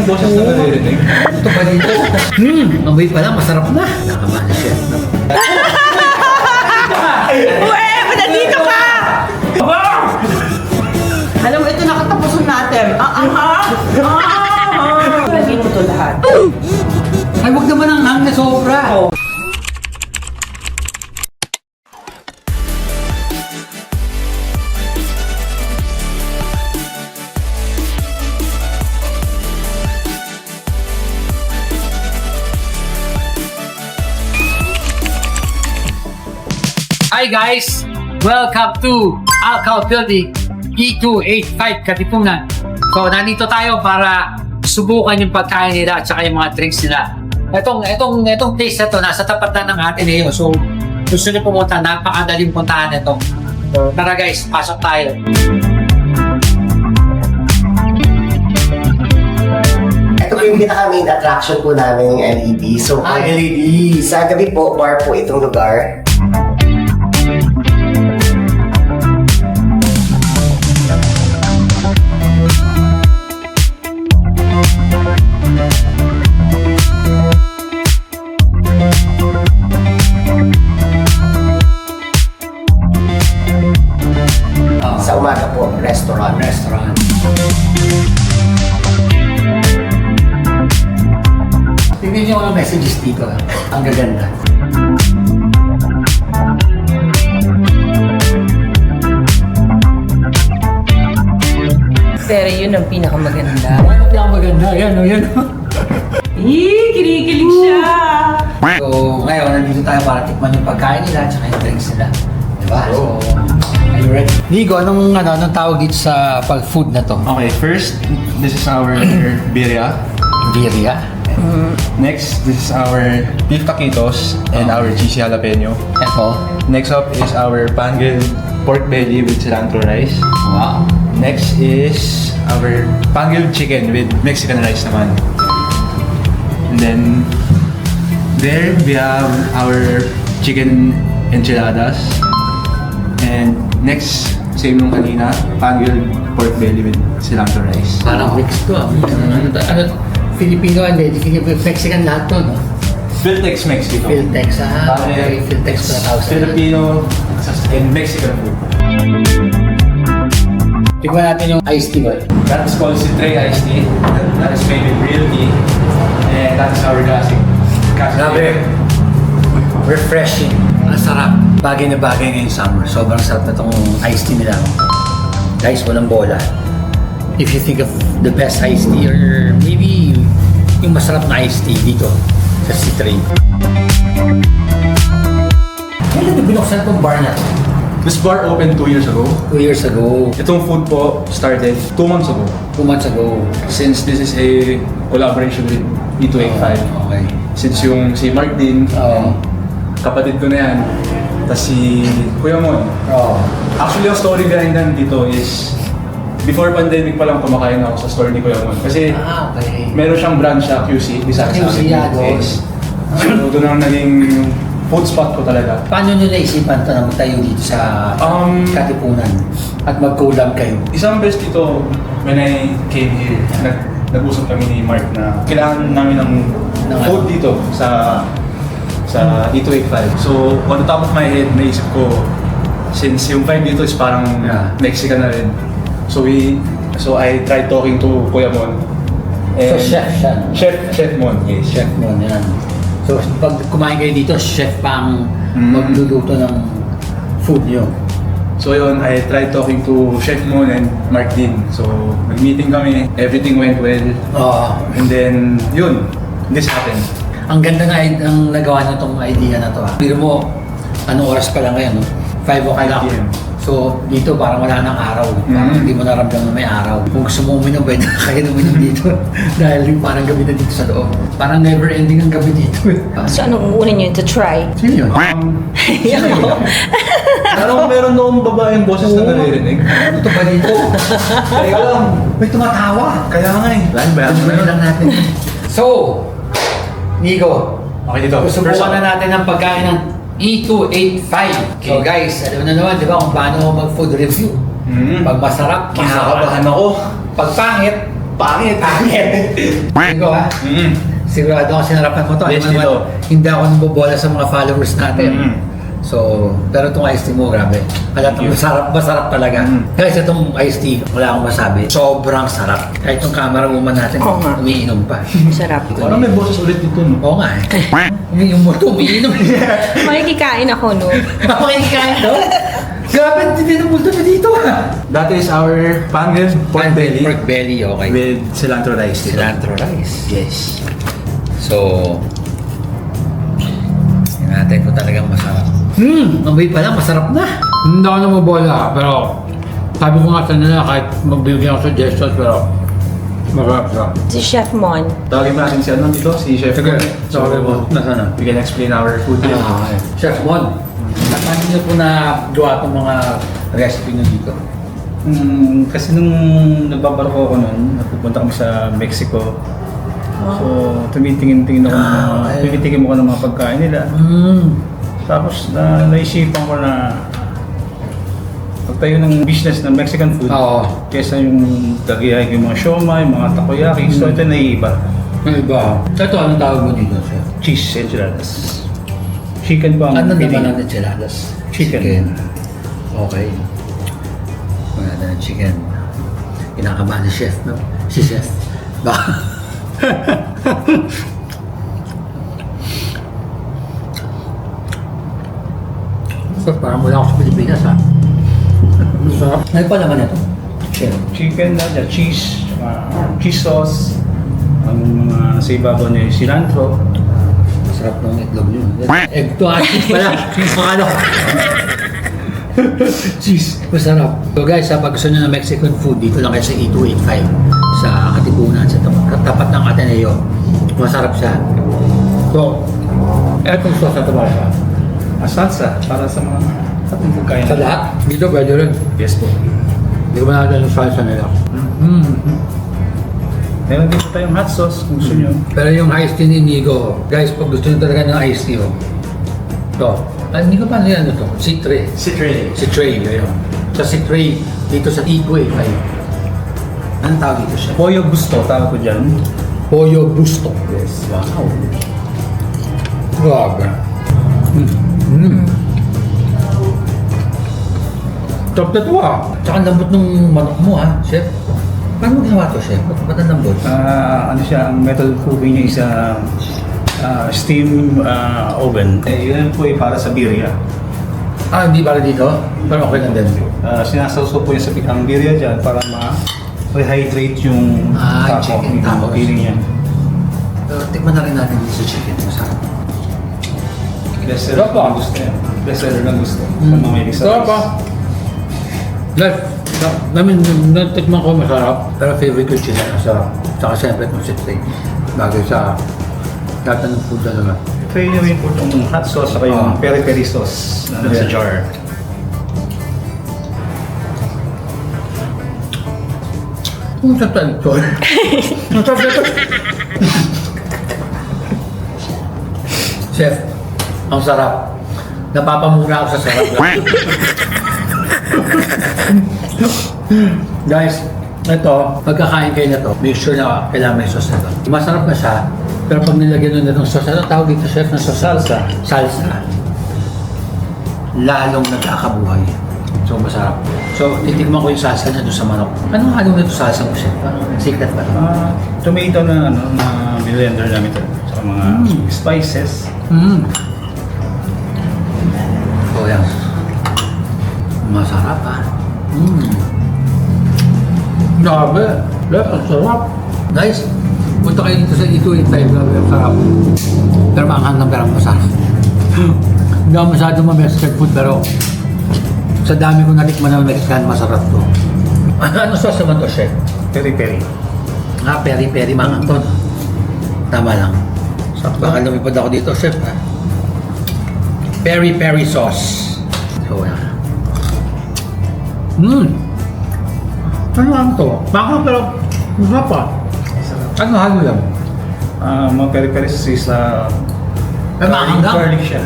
yung boses na naririnig? Ito ba dito? Amoy pa lang, masarap na. Nakamana siya. Uwe, nandito ka! Alam mo, ito nakatapusin natin. Lagyan mo ito lahat. Ay, huwag naman ang hang na sobra. Hi guys! Welcome to Alcal Building E285 Katipunan. So, nandito tayo para subukan yung pagkain nila at saka yung mga drinks nila. Itong place na to, nasa tapat na ng Ateneo. So, gusto nyo pumunta, napakadaling puntahan ito. So, tara guys, pasok tayo. Ito po yung pinaka-main attraction po namin ng LED. So, LED! sa gabi po, bar po itong lugar. Sa umaga po, restaurant. Tingnan nyo ang messages dito. Ang gaganda. Pero yun ang pinakamaganda. Ano pinakamaganda? Yan o, yan o. Kinikilig siya! So, ngayon, nandito tayo para tikman yung pagkain nila at saka yung drinks nila. Diba? So, are you ready? Nico, anong tawag dito sa pag-food na to? Okay, first, this is our birria. Birria. Next, this is our beef taquitos and our cheesy jalapeno. Ito. Next up is our pangrilled pork belly with cilantro rice. Wow. Next is our pangrilled chicken with Mexican rice naman. And then, there we have our chicken enchiladas. And next, same nung kanina, pangrilled pork belly with cilantro rice. Parang mix to. Ano Filipino and Mexican lahat to, no? Philtex Mex dito. Philtex, okay. Philtex pala tawag sa Filipino and Mexican food. Tignan natin yung iced tea, boy. That is called Citre iced tea. That is made with real tea. And that is our classic. Grabe. Refreshing. Ang sarap. Bagay na bagay ngayong summer. Sobrang sarap na itong iced tea nila. Guys, walang bola. If you think of the best iced tea or maybe yung masarap na iced tea dito sa Citre. Kailan na binuksan itong bar na to? This bar opened 2 years ago. 2 years ago. Itong food po started 2 months ago. 2 months ago. Since this is a collaboration with E285. Okay. Since yung si Mark din, kapatid ko na yan. Tapos si Kuya Mon. Oh. Actually, yung story behind nan dito is before pandemic pa lang kumakain ako sa store ni Kuya Mon. Kasi Okay. meron siyang branch sa QC, Visayas QC, Yes. So doon ang naging food spot ko talaga. Paano nyo naisipan ito na magtayo dito sa Katipunan at mag-collab kayo? Isang best dito, when I came here, nag-usap kami ni Mark na kailangan namin ng food dito sa E285. So, on the top of my head, naisip ko, since yung vibe dito is parang Mexican na rin. So I tried talking to Kuya Mon. So, chef siya. Chef Mon, yes. Chef mo yan. So, pag kumain kayo dito, chef pang magluluto ng food nyo. So yun, I tried talking to Chef Mon and Mark din. So, nag-meeting kami, everything went well. And then, yun, this happened. Ang ganda nga ang nagawa na itong idea na to. Pero mo, anong oras pa lang ngayon, no? 5 o'clock. 5 p.m. So, dito parang wala nang araw. Parang hindi mo naramdaman na may araw. Kung gusto mo uminom, pwede na kayo uminom dito. Dahil parang gabi na dito sa loob. Parang never ending ang gabi dito. So anong unin nyo to try? Sino yun? Parang meron noong babaeng boses na naririnig. Ito ba dito? Kaya lang, May tumatawa. kaya nga eh. Ano lang natin. So, Nico, Okay dito. subukan na natin ang pagkain ng E285. So guys, alam na naman, di ba, kung paano mag-food review. Pag masarap, Kinakabahan ako. Pag pangit, Pangit! Ikaw ha? Sigurado ako sinarapan mo to. Yes, Alam mo dito. naman, hindi ako nabobola sa mga followers natin. So, pero itong iced tea mo, grabe. Halatang masarap talaga. Guys, itong iced tea, wala akong masabi. Sobrang sarap. Kahit yung camera woman natin, Oo nga. umiinom pa. Sarap. Parang may boses ulit dito, no? Oo nga eh. Yung mo ito, umiinom. Makikikain ako, no? Makikikain daw. Grabe, hindi na multo na dito ha. That is our pan-grilled pork belly Pork belly, okay. with cilantro rice. Cilantro rice. Yes. So, tingnan natin kung talagang masarap. Amoy pa lang, masarap na. Hindi ako namabola, pero sabi ko nga sa nila kahit magbibigyan ako suggestions, pero masarap siya. Si Chef Mon. Tawagin natin si ano dito, si Chef. Sige. So, Nasaan na? we can explain our food here. Chef Mon, paano niyo po na gawa itong mga recipe niyo dito? Kasi nung nagbabarko ako noon, napupunta kami sa Mexico. So, tumitingin-tingin ako tumitingin mo ko ng mga pagkain nila. Tapos naisipan ko na magtayo ng business ng Mexican food. Oo. Kesa yung tagayay yung mga siomai, mga takoyaki. So, ito naiiba. Yung iba. Ito, anong tawag mo dito, Chef? Cheese enchiladas. Chicken pa ang Ano pili. naman ang enchiladas? Chicken. Okay. Maganda ng chicken. Kinakabahan ni Chef, no? Si Chef. Baka... So, parang wala ako sa Pilipinas, ha? Masarap. Ano pa naman ito? Chef. Chicken na, cheese, cheese sauce, ang mga sa ibabaw niya yung cilantro. Masarap ng itlog nyo. Egg to cheese pala. Ano? Cheese. Masarap. So guys, pag gusto nyo ng Mexican food, dito lang kayo sa E285 sa Katipunan, sa tapat ng Ateneo. Masarap siya. So, etong sauce na ito ba siya? Salsa para sa mga pagkain. Sa lahat? Dito pwede rin. Yes po. Hindi ko malagyan yung salsa nila. Meron din po tayong hot sauce kung gusto nyo. Pero yung iced tea ni Nigo, guys, pag gusto nyo talaga ng iced tea, oh. Ito. Hindi ko paano yan ito? Citre. Citrate. Citre, yun. Sa Citre, dito sa E285. Anong tawag dito siya? Pollo gusto, tawag ko dyan. Pollo Busto. Yes. Wow. Grabe. Top na ito ah. Tsaka ang lambot ng manok mo ha, Chef. Paano mo ginawa ito, Chef? Ba't ang lambot? Ano siya, ang metal cooking niya is steam oven. Yun po para sa birria. Hindi para dito? Pero okay lang din. Sinasawsaw po yung sa ang birria dyan para ma-rehydrate yung chicken tacos. yung feeling niya. Pero tikman na rin natin dito sa chicken. Masarap. Best seller ng gusto yan. Best seller ng gusto. Sa mga may Sarap ah. Left. Natikman ko masarap. Pero favorite ko yung chicken. Masarap. Tsaka siyempre kung citre. Bagay sa lahat ng food talaga. Try nyo rin po itong hot sauce saka yung peri-peri sauce na nasa jar. Kung sa ito. Masarap ito. Chef, ang sarap. Napapamura ako sa sarap. Guys, ito, pagkakain kayo na to, make sure na kailangan may sauce na to. Masarap na siya, pero pag nilagyan nyo na itong sauce, ano tawag dito, Chef, na sauce? Salsa. Salsa. Lalong nagkakabuhay. So, masarap. So, titikman ko yung salsa niya doon sa manok. Anong halo na ito salsa mo, Chef? Parang secret ba ito? Tomato na blender namin ito. Saka mga spices. So, yan. Masarap, ha? Grabe. Lep, ang sarap. Guys, punta kayo dito sa E285. Grabe, ang sarap. Pero maanghang lang, pero masarap. Hindi ako masyadong ma-Mexican food, pero sa dami ko natikman ng Mexican, masarap to. Ano sauce naman to, Chef? Peri-peri. Peri-peri mga Anton. Tama lang. Baka lumipad ako dito, Chef. Ha? Peri-peri sauce. So, yan. Ano ang to? Baka pero masarap pa. Ano halo yan? Mga peri-peri sauce is Mahanggang? garlic siya.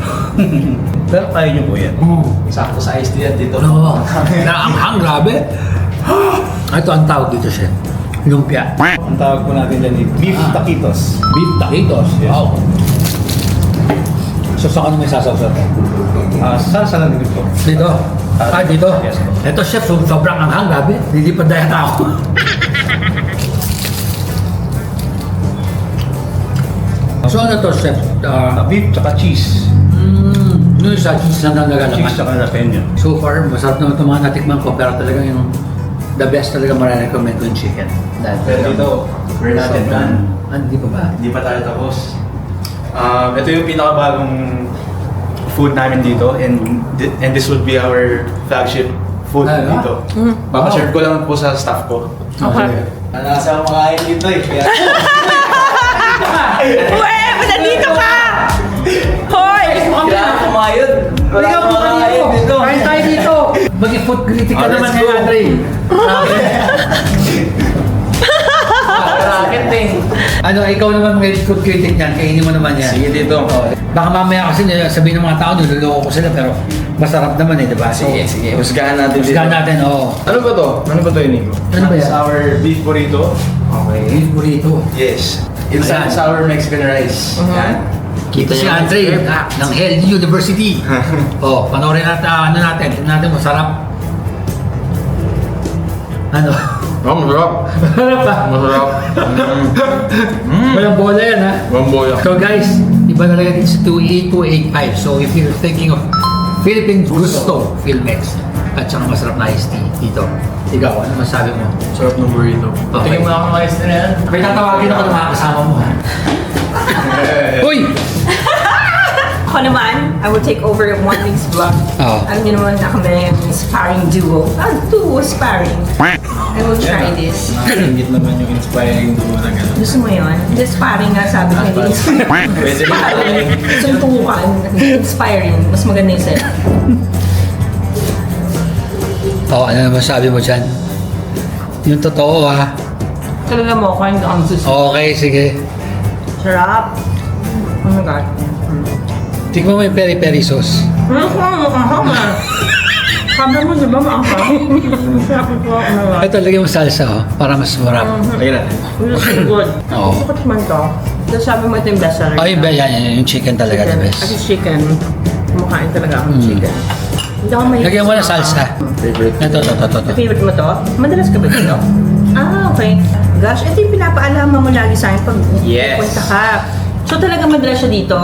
Pero kaya nyo po yan. Sakto sa iced tea yan dito. Oo. Naanghang, grabe. Ito ang tawag dito, Chef. lumpia. Ang tawag po natin dyan ay beef taquitos. Beef taquitos. Yes. Wow. So saan ka naman sasawsaw? Salsa lang dito po. Dito? Dito? Yes, po. Ito chef, sobrang anghang, gabi. Hindi pa dahil ako. So ano to chef? Beef tsaka cheese. Ano yung sa cheese na nalagalaman? Cheese tsaka jalapeno. So far, masarap naman itong mga natikman ko, pero talaga yung the best talaga marirecommend ko yung chicken. Pero dito, we're not yet done. Hindi pa ba? Hindi pa tayo tapos. Ito yung pinakabagong food namin dito and this would be our flagship food Ah, dito. Papashare ko lang po sa staff ko. Okay. Nasa makain dito eh. Kaya Uwe, nandito ka! Hoy! kumayod. Ikaw mo dito! Kain tayo dito! Mag-food critic ka naman ngayon, Andre. Grabe. Racket eh. Ano, ikaw naman mag-food critic niyan, kainin mo naman yan. Sige dito. Baka mamaya kasi sabihin ng mga tao, niloloko ko sila, pero masarap naman eh, di ba? So, Sige. Husgahan natin dito. husgahan natin, oo. Ano ba to? Ano ba to, Nico? Ano ba yan? It's our beef burrito. Okay. Beef burrito. Yes. It's Ayan. our Mexican rice. Yan. Kita si Andre ng Healthy University. Oh, panoorin natin, ano natin, tingnan natin, masarap. Ano? Masarap. Masarap pa. Masarap. Walang bola yan, ha? Bamboya. So guys, iba talaga dito sa 28285. So if you're thinking of Philippine Gusto, Filmex, at saka masarap na iced tea dito. Ikaw, ano masabi mo? Sarap ng burrito. Okay. Tingin mo ako ng ice na yan. May tatawagin ako ng mga kasama mo, ha? Uy! Ako naman, I will take over one week's vlog. Oo. Alam niyo naman na kami yung sparring duo. Duo sparring. I will try this. Nakakingit naman yung inspiring duo na gano'n. Gusto mo yun? Hindi sparring nga sabi ko. Hindi inspiring. Pwede rin. Sparring. Suntukan. Inspiring. Mas maganda yung sa'yo. Oh, ano naman sabi mo dyan? Yung totoo, ha? Talaga mo, kain ka ang susunod. Okay, sige. Sarap. Oh my God. Tingnan mo yung peri-peri sauce. Sabi mo, di ba maangkang? Sarap ito. Oh my God. Ito, lagyan mo salsa, oh, para mas marap. Lagyan natin. It's so good. Oo. Gusto ko tikman to. Tapos sabi mo ito yung best seller. Oh, yung chicken talaga, the best. Kasi chicken, kumakain talaga akong chicken. Hindi ako mahilig. Lagyan mo ng salsa. Favorite. Ito. Favorite mo to? Madalas ka ba dito? Okay. Gosh, ito yung pinapaalaman mo lagi sa akin pag Yes. pupunta ka. So talaga madalas siya dito.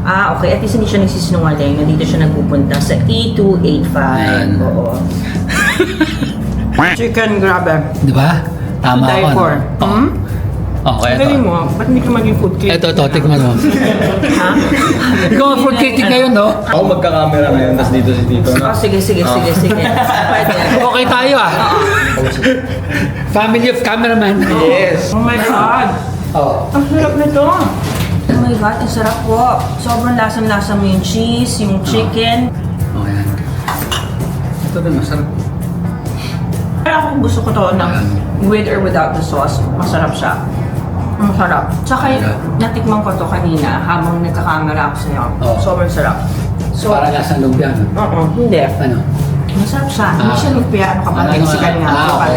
Okay. At least hindi siya nagsisinungaling. Nandito siya nagpupunta sa E285. Ayan. Oo. Chicken, grabe. Di ba? Tama Die ako. for. Oh. Okay, Galing ito. mo, ba't hindi ka maging food critic? Ito, tikman mo. Ha? Ikaw ang food critic ngayon, no? Ako magka-camera ngayon, tapos dito si Tito. Oh, sige. Pwede. Okay tayo, ah. Family of cameraman. Yes. Oh my God! Oh. Ang sarap nito! Oh my God, ang sarap po. Sobrang lasang-lasa mo yung cheese, yung chicken. Oh, yan. Ito din, masarap. Pero ako gusto ko to ng with or without the sauce. Masarap siya. Ang sarap. Tsaka natikman ko to kanina habang nagkakamera ako sa'yo. Oo. Sobrang sarap. So, Para lasang lumpia, no? hindi. Ano? Masarap siya. Hindi siya lumpia. Ano ka ba? Ano, Mexican nga. okay.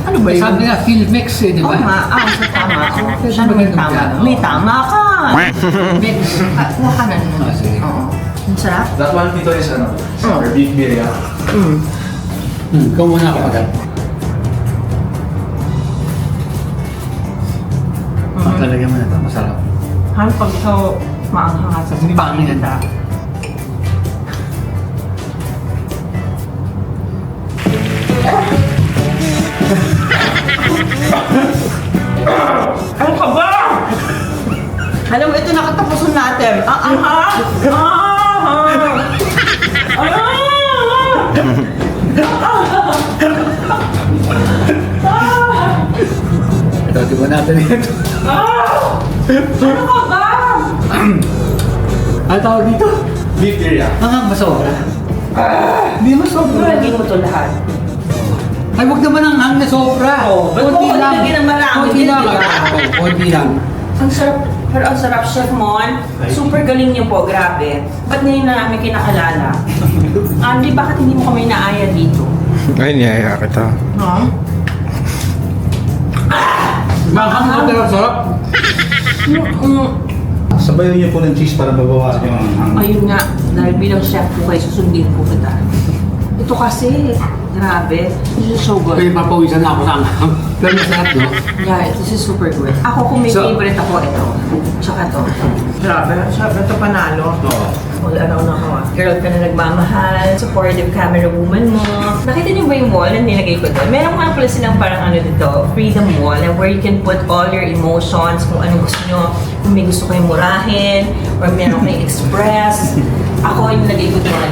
Ano ba yun? Sabi nga, Filmex, eh, di Oo ba? nga, so tama. Pwede Siya ba may ganun tama. yan? May tama ka. Mix. Kuha ka na nun. Ah, sige. Oo. Ang sarap. That one dito is ano? Our beef birria. Ikaw muna ako agad. Talaga mo na ito, masarap. Han, pag ito maanghang sa Pangin. Ano ka ba? Alam mo, ito nakatapusan natin. Ito, di ba natin ito? Ano ka ba? Ano tawag dito? Beef birria. Masobra. Hindi mo sobrang. Lagay mo ito lahat. Ay, huwag naman ang hang na sobra. Oh, ba't mo nilagyan ng marami? Konti lang. Di ba? Konti lang. Ang sarap, pero ang sarap, Chef Mon. Super galing niyo po, grabe. Ba't ngayon na namin kinakalala? Andy, bakit hindi mo kami naaya dito? Ay, niyaya kita. No? Mahang mo pero sarap. Sabayan niyo po ng cheese para babawasan yung hanghang. Ayun nga, dahil bilang chef po kayo, susundin po kita. Ito kasi, grabe. This is so good. Kaya papawisan na ako sa anghang. Pero masarap, no? Yeah, this is super good. Ako kung may So- favorite ako, ito. Tsaka ito. Grabe, sabi ito panalo. Oo. Wala na ako. Girl ka na nagmamahal, supportive camera woman mo. Nakita niyo ba yung wall na nilagay ko doon? Meron nga pala silang parang ano dito, freedom wall, na where you can put all your emotions, kung anong gusto nyo, kung may gusto kayong murahin, or meron kayong express. Ako yung nilagay ko doon.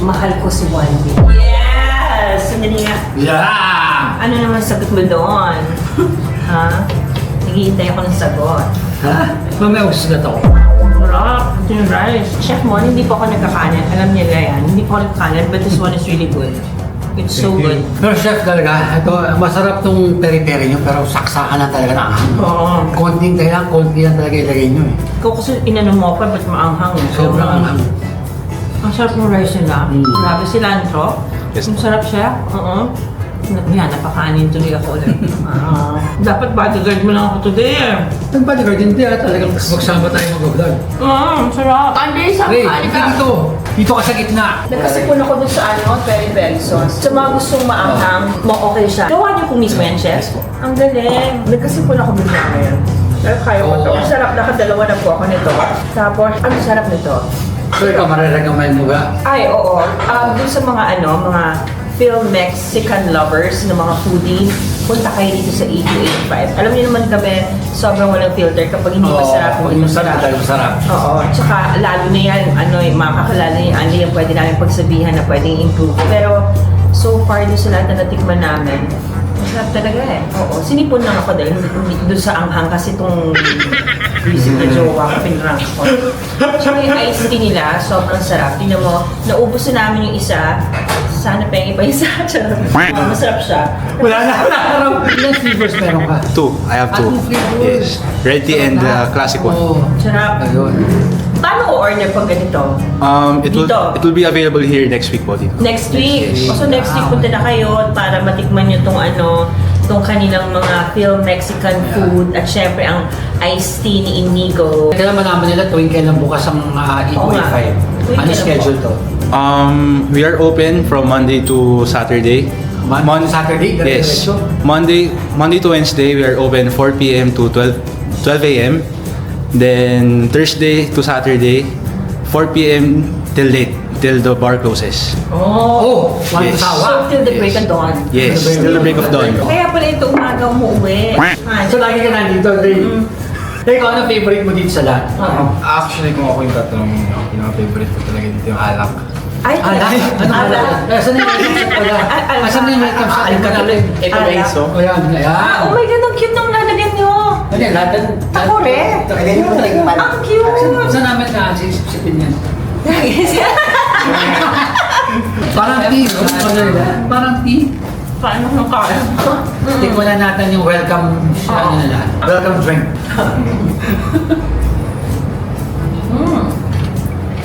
Mahal ko si Wendy. Yes! Sandali nga. Yeah! Ano naman sagot mo doon? Ha? Naghihintay ako ng sagot. Ha? Mamaya usulat ako. Sarap. Ito yung rice. Chef Mon, hindi po ako nagkakanan. Alam nila yan. Hindi po ako nagkakanan, but this one is really good. It's so Thank you. good. Pero chef talaga, ito, masarap tong peri-peri nyo, pero saksakan lang talaga ng anghang. Oo. Konti lang talaga ilagay nyo eh. Ikaw kasi inano mo ako, ba't maanghang? Sobrang anghang. Ang sarap ng rice nila. Mm. Grabe cilantro. Yes. Ang sarap siya. Oo. Yan, napakanin tuloy ako ulit. Dapat bodyguard mo lang ako today eh. Ang bodyguard, hindi talagang magsama tayo mag-vlog. Ang sarap. Andre, sa Ray, kanin hindi ka. dito. Dito ka sa gitna. Nagkasipon ako dun sa very sauce. Sa mga gustong maanghang, okay siya. Gawa niyo po mismo yan, chef? Ang galing. Nagkasipon ako dun sa ngayon. Pero kaya ko to. Oo. Ang sarap, nakadalawa na po ako nito. Tapos, ang sarap nito. So ikaw, marirecommend mo ba? Ay, oo. Dun sa mga mga film Mexican lovers na mga foodie, punta kayo dito sa 8285. Alam niyo naman kami, sobrang walang filter kapag hindi masarap. Pag masarap, talaga masarap. Oo, tsaka lalo na yan, makakakilala niyo, ano yung pwede namin pagsabihan na pwedeng improve. Pero so far, doon sa lahat na natikman namin, masarap talaga eh. Oo, sinipon lang ako dahil doon sa anghang kasi itong visit na jowa ko, pinrank ko. Tsaka yung iced tea nila, sobrang sarap. Tingnan mo, naubos na namin yung isa, sana pa yung iba isa. Masarap siya. Wala na. Ilang flavors meron ka? Two. I have two. Two flavors. Yes. Red tea and classic one. Oo. Sarap. Ayun. Paano o-order pag ganito? Dito. It will be available here next week po dito. Next week. Yes. So next week punta na kayo para matikman nyo tong kanilang mga film Mexican food at syempre ang iced tea ni Inigo. Kailan malaman nila tuwing kailan bukas ang Oo nga. 8.5? Tuwing Ano kailan schedule po? to? We are open from Monday to Saturday. Saturday? Yes. Diretso? Monday to Wednesday we are open 4 p.m. to 12 a.m. Then Thursday to Saturday 4 p.m. till late, till the bar closes. Oh, walang Yes. sawa. So till the break of dawn. Yes, till the break of dawn. Kaya pala ito umaga umuwi. So lagi ka nandito, Ray. Ikaw, ano favorite mo dito sa lahat? Actually, kung ako yung tatanong, yung pinaka-favorite ko talaga dito yung alak. Ay, Alak? Ano alak. alak? Saan yung welcome pala? Saan yung welcome sa akin? Ito ba yung O yan, ayan. Oh my God, ang cute ng lalagyan nyo. Ano yan, lahat? Takore. Pwede mo talikman. Ang cute. Saan namin na sisipin yan? Parang tea, no? Parang tea. Paano nung kaya? Tikman na natin yung welcome, ano nila, welcome drink.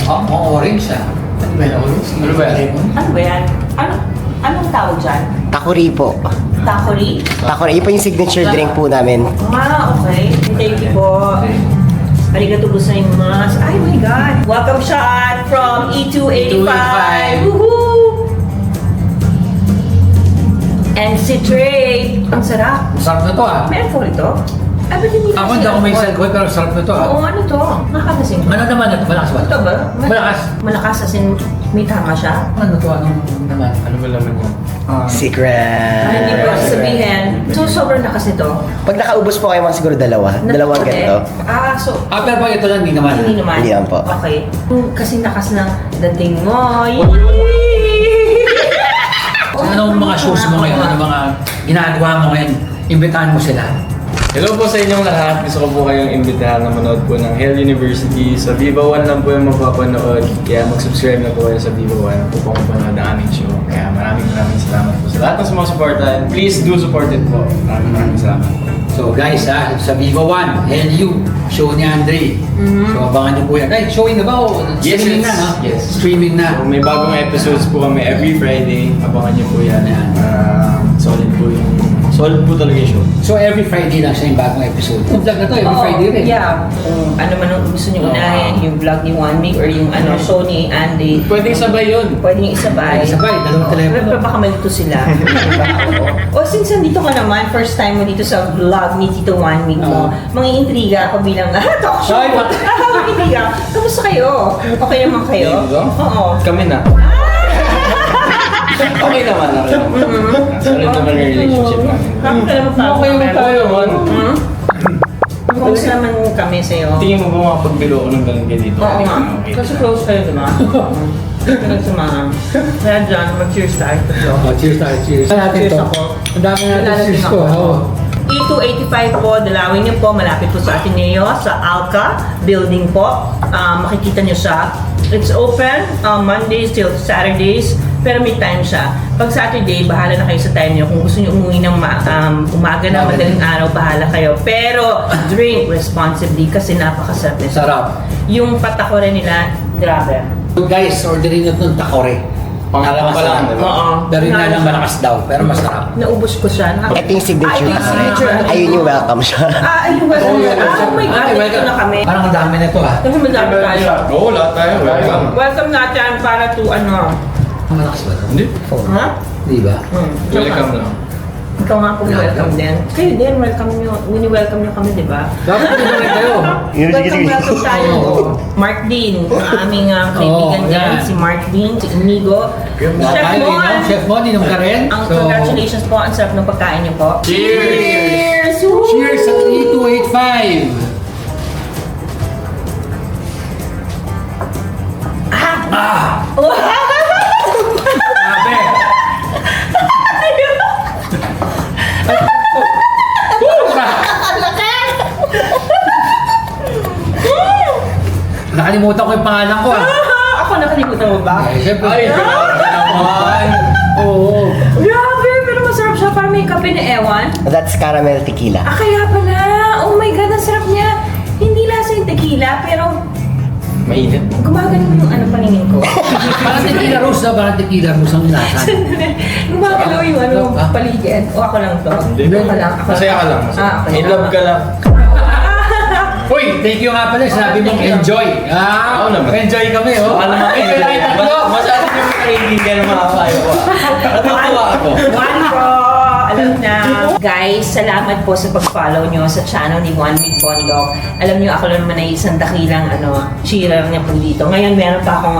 Oh, orange ah. Ano ba yung orange? Ano ba yan? Ano ba yan? Anong tawag dyan? Takuri po. Takori? Takuri, yun po yung signature drink po namin. Okay. Thank you po. Arigato gozaimasu. Ay my God. Welcome shot from E285. Woohoo! And si Trey. Ang sarap. Masarap na to ah. Meron po ito? Ay, ba't hindi Ako hindi ako may salgoy pero sarap na to ah. Oo, ano to? Nakakalasing ko. Ano naman ito? Malakas ba? Ito ba? Malakas. Malakas as in may tama siya? Ano to? Anong naman? Ano ba laman yan? Ay, hindi Secret. ko sabihin. So, sobrang lakas ito. Pag nakaubos po kayo mga siguro dalawang Nakuha ganito. So, Ah, pero pag ito lang, hindi naman. hindi naman. Hindi naman po. Okay. Kasi lakas ng dating mo. Anong mga shows mo ngayon? Ano mga ginagawa mo ngayon? Imbitahan mo sila. Hello po sa inyong lahat. Gusto ko po kayong imbitahan na manood po ng Hell University. Sa Viva One lang po yung mapapanood. Kaya mag-subscribe na po kayo sa Viva One po mapapanood ang aming show. Kaya maraming salamat po sa lahat ng sumusuporta. And please do support it po. Maraming salamat po. So guys sa Viva One, LU, show ni Andre. So abangan niyo po yan. Guys, showing na ba o streaming na, no? Yes. Streaming na. So, may bagong episodes po kami every Friday. Abangan niyo po yan. Yan. Solid po yung Solid po talaga yung show. So every Friday lang siya yung bagong episode. Yung vlog na to, every Oo, Friday rin. Yeah. Kung ano man ang gusto niyo unahin, yung vlog ni One Week or yung show ni Andy. Pwedeng sabay yun. Pwede yung isabay. Sabay, dalawang telepono. Pero baka malito sila. Diba? O since nandito ka naman, first time mo dito sa vlog ni Tito One Week mo, mangintriga ako bilang talk show. Ay, what? Mangintriga. Kamusta kayo? Okay naman kayo? Dito? Oo. Kami na. Okay naman. Solid naman yung relationship namin. Okay naman tayo naman. Kumusta naman kami sa'yo? Tingin mo ba makapagbilo ko ng ganun ka dito? Oo nga. Okay. Kasi close kayo, diba? Nagsamahan. Kaya dyan, mag-cheers tayo. Oh, cheers tayo, cheers. Ano natin Cheers to? ako. Ang dami natin Lalating cheers ko. ako. Oh. E285 po, dalawin niyo po, malapit po sa Ateneo, sa Alca building po. Makikita niyo siya. It's open Mondays till Saturdays, pero may time siya. Pag Saturday, bahala na kayo sa time niyo. Kung gusto niyo umuwi ng umaga na madaling araw, bahala kayo. Pero drink responsibly kasi napakasarap nito. Sarap. Yung patakore nila, grabe. So guys, orderin nyo itong takore. Pangalan pa lang, di ba? Oo. Pero yun na lang malakas daw, pero masarap. Naubos ko siya. Ito yung signature. Ay, yung signature. Ayun yung welcome siya. Ayun ba? Oh my God, ito na kami. Parang ang dami na ito ah. Kasi madami tayo. Oo, lahat tayo. Welcome. Welcome natin para to Ang malakas ba ito? Hindi. Ha? Di ba? Welcome lang. Ikaw nga po welcome din. Kayo din, welcome nyo. Wini-welcome nyo kami, di ba? Dapat din naman kayo. Welcome tayo. Mark Dean, ang aming kaibigan Oo, din. yan. Si Mark Dean, si Inigo. Chef Mon! Chef Mon, inom ka rin. Ang So, congratulations po. Ang sarap ng pagkain niyo po. Cheers! Cheers! Woo! cheers sa E285! Oh! Grabe! Nakalimutan ko yung pangalan ko ah. Ako nakalimutan mo ba? Eh, Siyempre. Ay, grabe naman. Oo. Grabe, pero masarap siya. Parang may kape na ewan. That's caramel tequila. Kaya pala. Oh my God, ang sarap niya. Hindi lasa yung tequila, pero Mainit. gumagano yung paningin ko. Parang tequila rose na, parang tequila rose ang inasan. Gumagano yung paligid. O ako lang to. Hindi. Ako lang. Masaya ka lang. Okay. In love ka lang. Uy, thank you nga pala. Sabi mong enjoy. Oo naman. Enjoy kami oh. Ano naman Enjoy tayo tatlo. Masyado yung kaibigan ng mga kayo ko. Natutuwa ako. One po! Alam na. Guys, salamat po sa pag-follow nyo sa channel ni One Week Bondok. Alam nyo, ako lang naman ay isang dakilang cheerer niya po dito. Ngayon, meron pa akong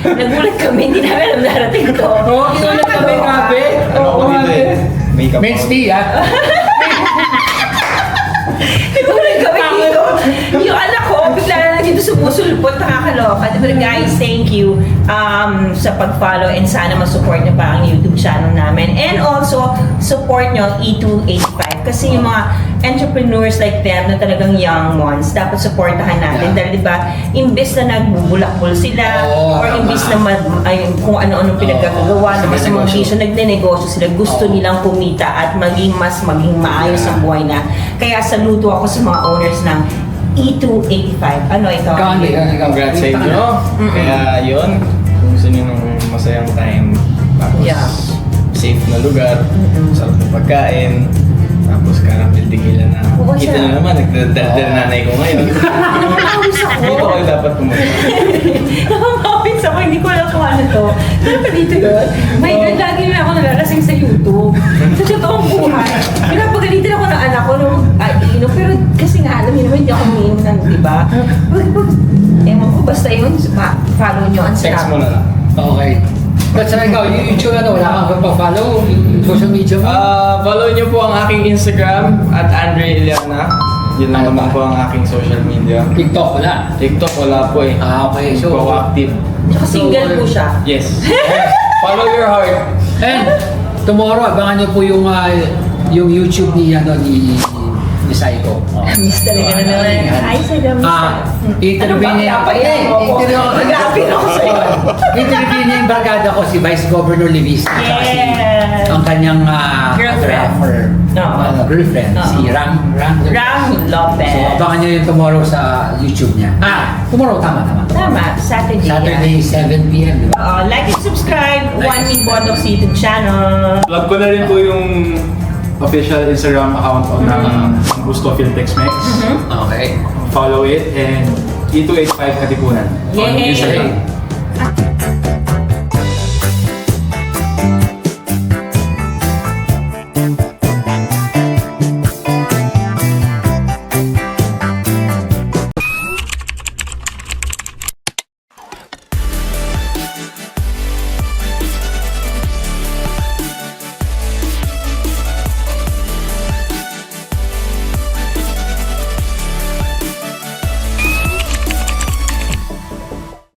nagulat kami, hindi namin alam narating to. Oo, kinulat kami, grabe. Ano ako dito eh? Makeup Men's tea ah. Nagulat kami dito. Yung anak ko, bigla na lang dito sumusulpot, nakakaloka. Pero guys, thank you sa pag-follow and sana masupport nyo pa ang YouTube channel namin. And also, support nyo ang E285 kasi yung mga entrepreneurs like them na talagang young ones, dapat supportahan natin. Dahil diba, imbes na nagbubulakbol sila or imbes na kung ano-ano pinagkagagawa na masamang bisyo, nagnenegosyo sila, gusto nilang kumita at maging maayos ang buhay na. Kaya saludo ako sa mga owners ng E285. Ano ito? Congrats sa inyo. Kaya yun, kung gusto nyo ng masayang time, tapos Yeah. safe na lugar, sarap na pagkain, tapos caramel tequila na. Oo, Kita siya. nyo naman, nagdadal nanay ko ngayon. Nakakawis ako. Dito kayo dapat pumunta. Nakakawis ako. Hindi ko alam kung ano to. Pero pa dito yun. My God, lagi na ako nalalasing sa YouTube. Sa totoong buhay. Pinapagalitan ako ng anak ko nung iinom. Pero kasi nga, alam niyo naman, hindi ako umiinom ng, di ba? Ewan ko, basta yun, follow nyo. Ang Text sarap. mo na lang. Okay. But sa ikaw, yung YouTube wala kang pa-follow, social media mo? Follow nyo po ang aking Instagram at Andre Iliana. Yun lang naman po ang aking social media. TikTok wala. TikTok wala po eh. Okay. Hindi po ako active. Tsaka single po siya. Yes. Follow your heart. And tomorrow, abangan niyo po yung YouTube ni Saiko. Miss talaga na naman. Ay, sa miss. Interview niya. Mag-apin ako sa'yo. Interview niya yung barkada ko, si Vice Governor Levis. At saka si Yes. ang kanyang Girlfriend. girlfriend, Oo. si Ram Lopez. So, abangan niyo yung tomorrow sa YouTube niya. Tomorrow, tama. Tama, Saturday. Saturday, 7 p.m. Diba? Like and subscribe. One Week Bondok sa YouTube channel. Vlog ko na rin po yung official Instagram account ng Gusto Phil Tex-Mex. Okay. Follow it and E285 Katipunan. On Yay! Instagram.